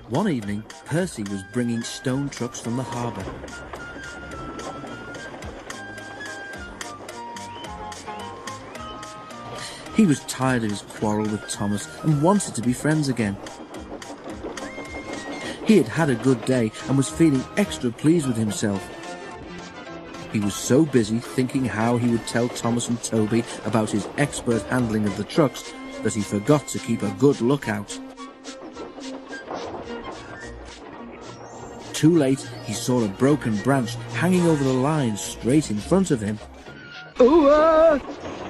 One evening, Percy was bringing stone trucks from the harbour. He was tired of his quarrel with Thomas and wanted to be friends again. He had had a good day and was feeling extra pleased with himself. He was so busy thinking how he would tell Thomas and Toby about his expert handling of the trucks that he forgot to keep a good lookout. Too late, he saw a broken branch hanging over the line straight in front of him.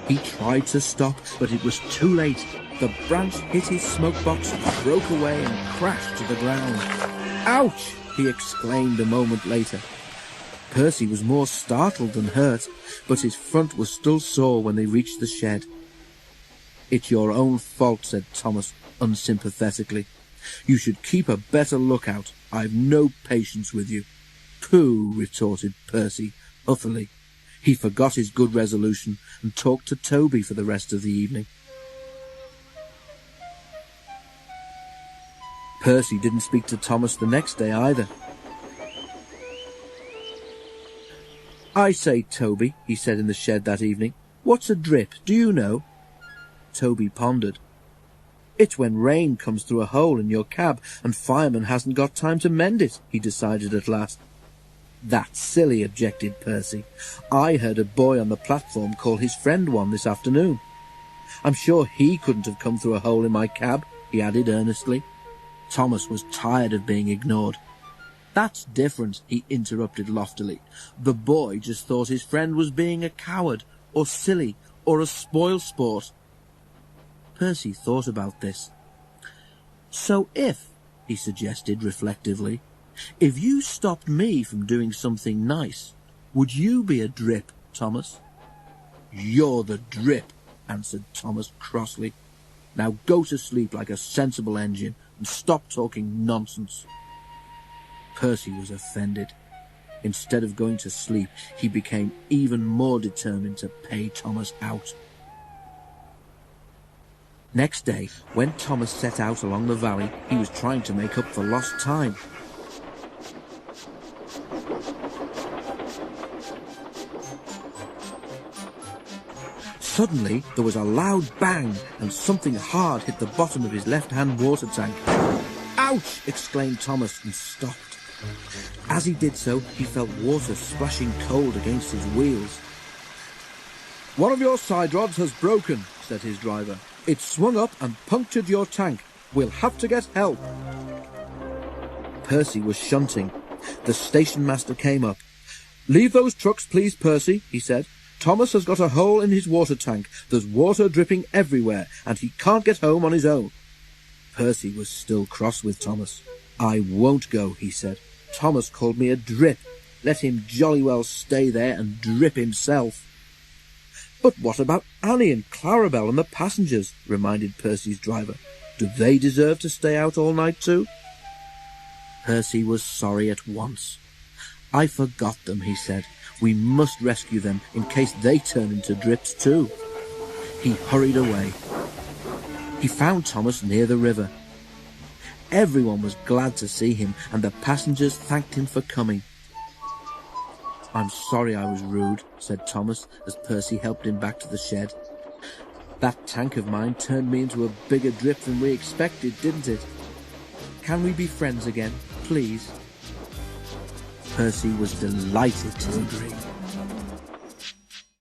He tried to stop, but it was too late. The branch hit his smoke box, broke away and crashed to the ground. "Ouch!" he exclaimed a moment later. Percy was more startled than hurt, but his front was still sore when they reached the shed. "It's your own fault," said Thomas unsympathetically. "You should keep a better lookout. I've no patience with you." "Pooh," retorted Percy huffily. He forgot his good resolution and talked to Toby for the rest of the evening. Percy didn't speak to Thomas the next day either. "I say, Toby," he said in the shed that evening, "what's a drip, do you know?" Toby pondered. "It's when rain comes through a hole in your cab and fireman hasn't got time to mend it," he decided at last. "That's silly," objected Percy. "I heard a boy on the platform call his friend one this afternoon. I'm sure he couldn't have come through a hole in my cab," he added earnestly. Thomas was tired of being ignored. "That's different," he interrupted loftily. "The boy just thought his friend was being a coward, or silly, or a spoilsport." Percy thought about this. "So if," he suggested reflectively, "if you stopped me from doing something nice, would you be a drip, Thomas?" "You're the drip," answered Thomas crossly. "Now go to sleep like a sensible engine and stop talking nonsense." Percy was offended. Instead of going to sleep, he became even more determined to pay Thomas out. Next day, when Thomas set out along the valley, he was trying to make up for lost time. Suddenly, there was a loud bang, and something hard hit the bottom of his left-hand water tank. "Ouch!" exclaimed Thomas and stopped. As he did so, he felt water splashing cold against his wheels. "One of your side rods has broken," said his driver. "It swung up and punctured your tank. We'll have to get help." Percy was shunting. The station master came up. "Leave those trucks, please, Percy," he said. "Thomas has got a hole in his water tank. There's water dripping everywhere, and he can't get home on his own." Percy was still cross with Thomas. "I won't go," he said. "Thomas called me a drip. Let him jolly well stay there and drip himself." "But what about Annie and Clarabel and the passengers?" reminded Percy's driver. "Do they deserve to stay out all night too?" Percy was sorry at once. "I forgot them," he said. "We must rescue them in case they turn into drips too." He hurried away. He found Thomas near the river. Everyone was glad to see him, and the passengers thanked him for coming. "I'm sorry I was rude," said Thomas as Percy helped him back to the shed. "That tank of mine turned me into a bigger drip than we expected, didn't it? Can we be friends again, please?" Percy was delighted to agree.